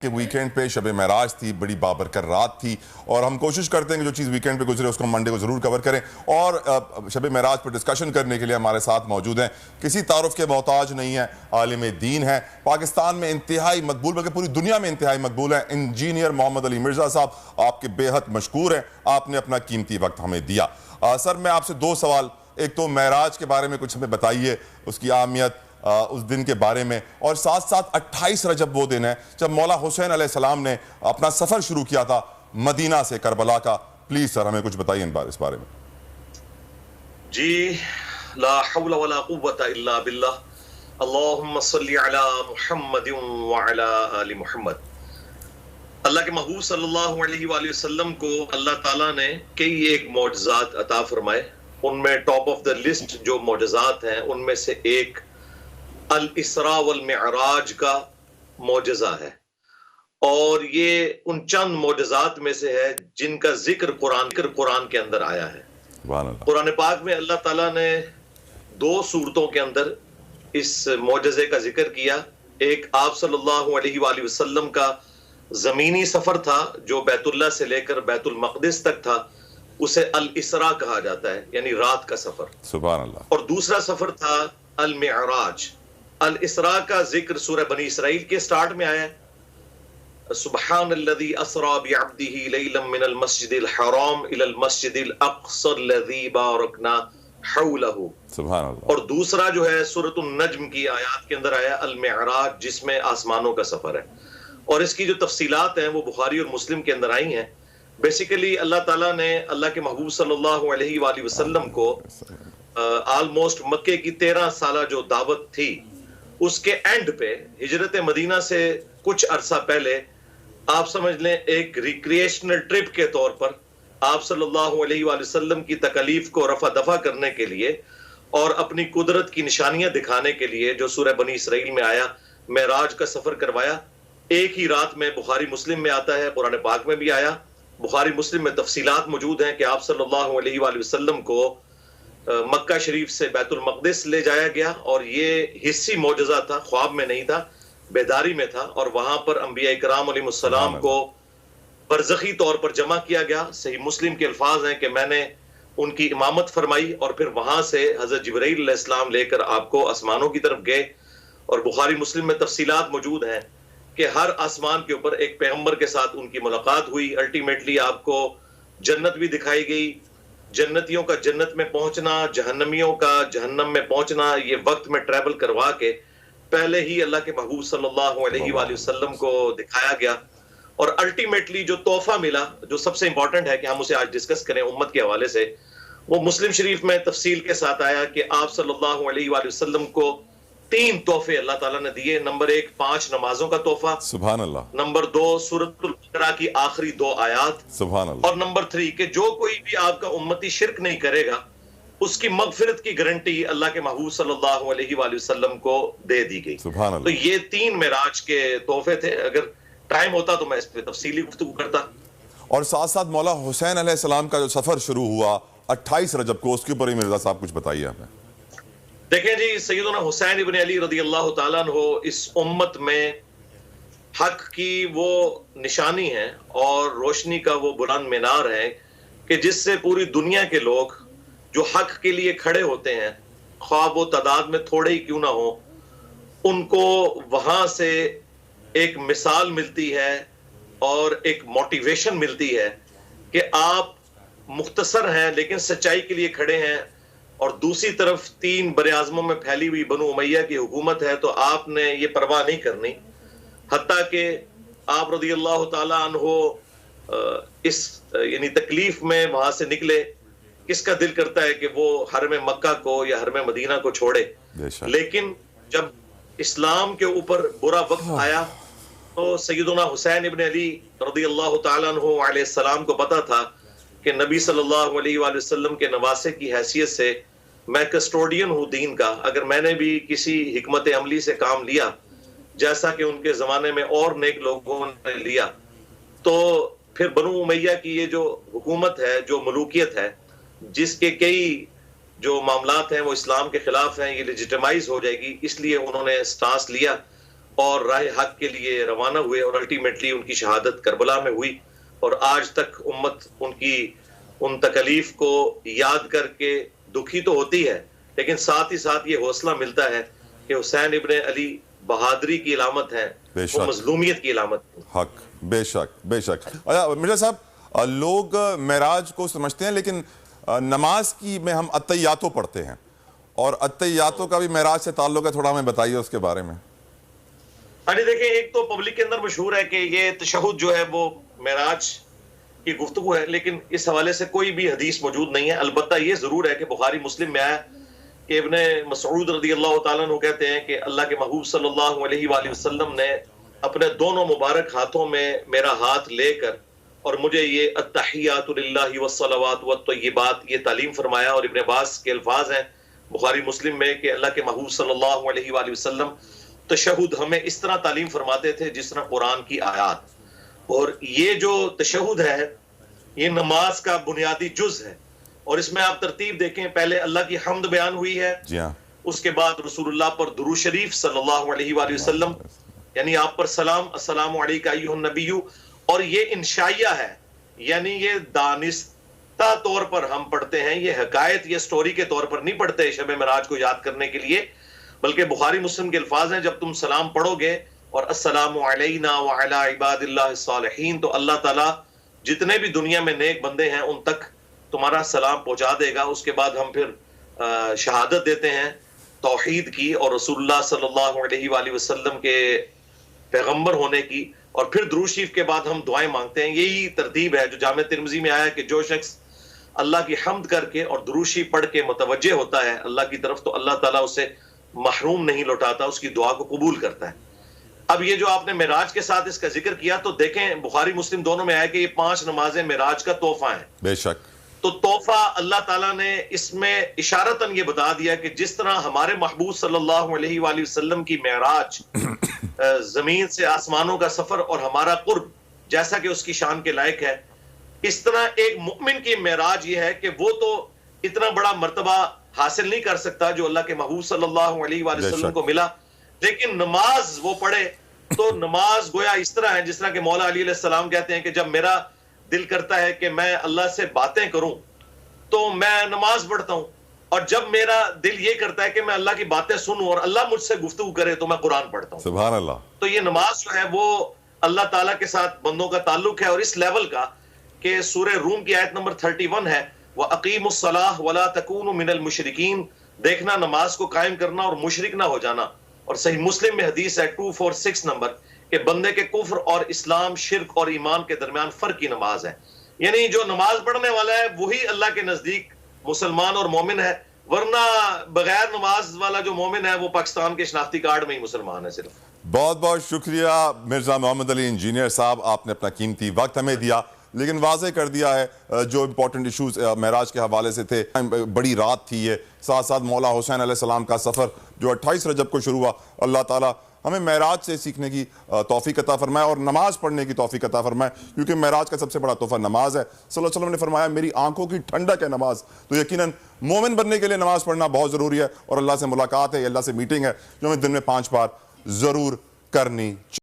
کہ ویکینڈ پہ شب معراج تھی، بڑی بابرکت رات تھی، اور ہم کوشش کرتے ہیں کہ جو چیز ویکینڈ پہ گزرے اس کو ہم منڈے کو ضرور کور کریں، اور شب معراج پر ڈسکشن کرنے کے لیے ہمارے ساتھ موجود ہیں، کسی تعارف کے محتاج نہیں ہیں، عالم دین ہیں، پاکستان میں انتہائی مقبول بلکہ پوری دنیا میں انتہائی مقبول ہیں، انجینئر محمد علی مرزا صاحب، آپ کے بے حد مشکور ہیں، آپ نے اپنا قیمتی وقت ہمیں دیا۔ سر، میں آپ سے دو سوال، ایک تو معراج کے بارے میں کچھ ہمیں بتائیے، اس کی اہمیت، اس دن کے بارے میں، اور ساتھ ساتھ 28 رجب وہ دن ہے جب مولا حسین علیہ السلام نے اپنا سفر شروع کیا تھا مدینہ سے کربلا کا۔ پلیز سر ہمیں کچھ بتائیے اس بارے میں۔ جی، لا حول ولا قوة الا باللہ، اللہم صلی علی محمد وعلی آل محمد۔ اللہ کے محبوب صلی اللہ علیہ وآلہ وسلم کو اللہ تعالیٰ نے کئی ایک معجزات عطا فرمائے، ان میں ٹاپ آف دا لسٹ جو معجزات ہیں ان میں سے ایک الاسراء والمعراج کا معجزہ ہے، اور یہ ان چند معجزات میں سے ہے جن کا ذکر قرآن کے اندر آیا ہے۔ قرآن پاک میں اللہ تعالیٰ نے دو صورتوں کے اندر اس معجزے کا ذکر کیا۔ ایک آپ صلی اللہ علیہ وآلہ وسلم کا زمینی سفر تھا جو بیت اللہ سے لے کر بیت المقدس تک تھا، اسے الاسراء کہا جاتا ہے، یعنی رات کا سفر۔ سبحان اللہ۔ اور دوسرا سفر تھا المعراج۔ الاسراء کا ذکر سورہ بنی اسرائیل کے سٹارٹ میں آیا ہے، سبحان الذی اسری بعبدہ لیلا من المسجد الحرام الی المسجد الاقصی الذی بارکنا حولہ۔ سبحان اللہ۔ اور دوسرا جو ہے سورۃ النجم کی آیات کے اندر آیا المعراج، جس میں آسمانوں کا سفر ہے، اور اس کی جو تفصیلات ہیں وہ بخاری اور مسلم کے اندر آئی ہیں۔ بیسیکلی اللہ تعالیٰ نے اللہ کے محبوب صلی اللہ علیہ وآلہ وسلم کو آلموسٹ مکے کی 13 سالہ جو دعوت تھی، اس کے اینڈ پہ ہجرت مدینہ سے کچھ عرصہ پہلے آپ سمجھ لیں ایک ریکریشنل ٹرپ کے طور پر آپ صلی اللہ علیہ وآلہ وسلم کی تکالیف کو رفع دفع کرنے کے لیے اور اپنی قدرت کی نشانیاں دکھانے کے لیے جو سورہ بنی اسرائیل میں آیا، معراج کا سفر کروایا۔ ایک ہی رات میں بخاری مسلم میں آتا ہے، قرآن پاک میں بھی آیا، بخاری مسلم میں تفصیلات موجود ہیں کہ آپ صلی اللہ علیہ وآلہ وسلم کو مکہ شریف سے بیت المقدس لے جایا گیا، اور یہ حصی معجزہ تھا، خواب میں نہیں تھا، بیداری میں تھا، اور وہاں پر انبیاء کرام علیہ السلام کو برزخی طور پر جمع کیا گیا۔ صحیح مسلم کے الفاظ ہیں کہ میں نے ان کی امامت فرمائی، اور پھر وہاں سے حضرت جبرائیل علیہ السلام لے کر آپ کو آسمانوں کی طرف گئے، اور بخاری مسلم میں تفصیلات موجود ہیں کہ ہر آسمان کے اوپر ایک پیغمبر کے ساتھ ان کی ملاقات ہوئی۔ الٹیمیٹلی آپ کو جنت بھی دکھائی گئی، جنتیوں کا جنت میں پہنچنا، جہنمیوں کا جہنم میں پہنچنا، یہ وقت میں ٹریول کروا کے پہلے ہی اللہ کے محبوب صلی اللہ علیہ وآلہ وسلم کو دکھایا گیا۔ اور الٹیمیٹلی جو تحفہ ملا، جو سب سے امپورٹنٹ ہے کہ ہم اسے آج ڈسکس کریں امت کے حوالے سے، وہ مسلم شریف میں تفصیل کے ساتھ آیا کہ آپ صلی اللہ علیہ وآلہ وسلم کو 3 تحفے اللہ تعالیٰ نے دیے۔ نمبر 1 5 نمازوں کا تحفہ، سبحان اللہ۔ نمبر 2 سورۃ البقرہ کی آخری 2 آیات، سبحان اللہ۔ اور نمبر 3 کہ جو کوئی بھی آپ کا امتی شرک نہیں کرے گا اس کی مغفرت کی گارنٹی اللہ کے محبوب صلی اللہ علیہ وآلہ وسلم کو دے دی گئی۔ سبحان اللہ۔ تو یہ 3 معراج کے تحفے تھے۔ اگر ٹائم ہوتا تو میں اس پہ تفصیلی گفتگو کرتا۔ اور ساتھ ساتھ مولا حسین علیہ السلام کا جو سفر شروع ہوا 28 رجب کو، اس کے اوپر ہی مرزا صاحب کچھ بتائیے ہمیں۔ دیکھیں جی، سیدنا حسین ابن علی رضی اللہ تعالیٰ عنہ اس امت میں حق کی وہ نشانی ہے اور روشنی کا وہ بلند مینار ہے کہ جس سے پوری دنیا کے لوگ جو حق کے لیے کھڑے ہوتے ہیں، خواہ وہ تعداد میں تھوڑے ہی کیوں نہ ہو، ان کو وہاں سے ایک مثال ملتی ہے اور ایک موٹیویشن ملتی ہے کہ آپ مختصر ہیں لیکن سچائی کے لیے کھڑے ہیں، اور دوسری طرف 3 براعظموں میں پھیلی ہوئی بنو امیہ کی حکومت ہے، تو آپ نے یہ پرواہ نہیں کرنی، حتیٰ کہ آپ رضی اللہ تعالیٰ عنہ اس یعنی تکلیف میں وہاں سے نکلے۔ کس کا دل کرتا ہے کہ وہ حرم مکہ کو یا حرم مدینہ کو چھوڑے؟ لیکن جب اسلام کے اوپر برا وقت آیا تو سیدنا حسین ابن علی رضی اللہ تعالیٰ عنہ علیہ السلام کو پتا تھا کہ نبی صلی اللہ علیہ وآلہ وسلم کے نواسے کی حیثیت سے میں کسٹوڈین ہوں دین کا، اگر میں نے بھی کسی حکمت عملی سے کام لیا جیسا کہ ان کے زمانے میں اور نیک لوگوں نے لیا، تو پھر بنو امیہ کی یہ جو حکومت ہے، جو ملوکیت ہے، جس کے کئی جو معاملات ہیں وہ اسلام کے خلاف ہیں، یہ لیجیٹمائز ہو جائے گی۔ اس لیے انہوں نے سٹانس لیا اور راہ حق کے لیے روانہ ہوئے اور الٹیمیٹلی ان کی شہادت کربلا میں ہوئی. اور آج تک امت ان کی ان تکلیف کو یاد کر کے دکھی تو ہوتی ہے، لیکن ساتھ ہی ساتھ یہ حوصلہ ملتا ہے کہ حسین ابن علی بہادری کی علامت ہے، وہ مظلومیت کی علامت ہے. حق، بے شک بے شک. مرزا صاحب، لوگ معراج کو سمجھتے ہیں، لیکن نماز کی میں ہم اتحیاتوں پڑھتے ہیں، اور اتحیاتوں کا بھی معراج سے تعلق ہے، تھوڑا ہمیں بتائیے اس کے بارے میں. ہاں جی، دیکھیں، ایک تو پبلک کے اندر مشہور ہے کہ یہ تشہد جو ہے وہ معراج کی گفتگو ہے، لیکن اس حوالے سے کوئی بھی حدیث موجود نہیں ہے. البتہ یہ ضرور ہے کہ بخاری مسلم میں آیا کہ ابن مسعود رضی اللہ تعالیٰ عنہ کہتے ہیں کہ اللہ کے محبوب صلی اللہ علیہ وآلہ وسلم نے اپنے دونوں مبارک ہاتھوں میں میرا ہاتھ لے کر اور مجھے یہ التحیات للہ والصلوات والطیبات یہ تعلیم فرمایا. اور ابن عباس کے الفاظ ہیں بخاری مسلم میں کہ اللہ کے محبوب صلی اللہ علیہ وآلہ وسلم تشہد ہمیں اس طرح تعلیم فرماتے تھے جس طرح قرآن کی آیات. اور یہ جو تشہد ہے یہ نماز کا بنیادی جز ہے، اور اس میں آپ ترتیب دیکھیں، پہلے اللہ کی حمد بیان ہوئی ہے، جی ہاں، اس کے بعد رسول اللہ پر درود شریف صلی اللہ علیہ وآلہ وسلم، یعنی آپ پر سلام، السلام علیکہ ایھا النبی. اور یہ انشائیہ ہے، یعنی یہ دانستہ طور پر ہم پڑھتے ہیں، یہ حکایت یا سٹوری کے طور پر نہیں پڑھتے شب معراج کو یاد کرنے کے لیے، بلکہ بخاری مسلم کے الفاظ ہیں جب تم سلام پڑھو گے اور السلام علینا وعلی عباد اللہ الصالحین، تو اللہ تعالیٰ جتنے بھی دنیا میں نیک بندے ہیں ان تک تمہارا سلام پہنچا دے گا. اس کے بعد ہم پھر شہادت دیتے ہیں توحید کی اور رسول اللہ صلی اللہ علیہ وآلہ وسلم کے پیغمبر ہونے کی، اور پھر درود شریف کے بعد ہم دعائیں مانگتے ہیں. یہی ترتیب ہے جو جامع ترمذی میں آیا ہے کہ جو شخص اللہ کی حمد کر کے اور درود شریف پڑھ کے متوجہ ہوتا ہے اللہ کی طرف، تو اللہ تعالیٰ اسے محروم نہیں لوٹاتا، اس کی دعا کو قبول کرتا ہے. اب یہ جو آپ نے معراج کے ساتھ اس کا ذکر کیا، تو دیکھیں بخاری مسلم دونوں میں آیا کہ یہ 5 نمازیں معراج کا تحفہ ہیں. بے شک. تو تحفہ اللہ تعالیٰ نے اس میں اشارتاً یہ بتا دیا کہ جس طرح ہمارے محبوب صلی اللہ علیہ وآلہ وسلم کی معراج زمین سے آسمانوں کا سفر اور ہمارا قرب جیسا کہ اس کی شان کے لائق ہے، اس طرح ایک مؤمن کی معراج یہ ہے کہ وہ تو اتنا بڑا مرتبہ حاصل نہیں کر سکتا جو اللہ کے محبوب صلی اللہ علیہ وآلہ وسلم کو ملا، لیکن نماز وہ پڑھے تو نماز گویا اس طرح ہے جس طرح کہ مولا علی علیہ السلام کہتے ہیں کہ جب میرا دل کرتا ہے کہ میں اللہ سے باتیں کروں تو میں نماز پڑھتا ہوں، اور جب میرا دل یہ کرتا ہے کہ میں اللہ کی باتیں سنوں اور اللہ مجھ سے گفتگو کرے تو میں قرآن پڑھتا ہوں. سبحان اللہ. تو یہ نماز جو ہے وہ اللہ تعالیٰ کے ساتھ بندوں کا تعلق ہے، اور اس لیول کا کہ سورہ روم کی آیت نمبر 31 ہے وَأَقِيمُوا الصَّلَاةَ وَلَا تَكُونُوا مِنَ الْمُشْرِكِينَ، دیکھنا نماز کو قائم کرنا اور مشرک نہ ہو جانا. اور صحیح مسلم میں حدیث ہے 246 نمبر کہ بندے کے کفر اور اسلام، شرک اور ایمان کے درمیان فرق کی نماز ہے. یعنی جو نماز پڑھنے والا ہے وہی اللہ کے نزدیک مسلمان اور مومن ہے، ورنہ بغیر نماز والا جو مومن ہے وہ پاکستان کے شناختی کارڈ میں ہی مسلمان ہے صرف. بہت بہت شکریہ مرزا محمد علی انجینئر صاحب، آپ نے اپنا قیمتی وقت ہمیں دیا، لیکن واضح کر دیا ہے جو امپورٹنٹ ایشوز معراج کے حوالے سے تھے. بڑی رات تھی یہ، ساتھ ساتھ مولا حسین علیہ السلام کا سفر جو 28 رجب کو شروع ہوا. اللہ تعالیٰ ہمیں معراج سے سیکھنے کی توفیق عطا فرمائے اور نماز پڑھنے کی توفیق عطا فرمائے، کیونکہ معراج کا سب سے بڑا تحفہ نماز ہے. صلی اللہ علیہ وسلم نے فرمایا میری آنکھوں کی ٹھنڈک ہے نماز. تو یقیناً مومن بننے کے لیے نماز پڑھنا بہت ضروری ہے، اور اللہ سے ملاقات ہے، اللہ سے میٹنگ ہے جو ہمیں دن میں 5 بار ضرور کرنی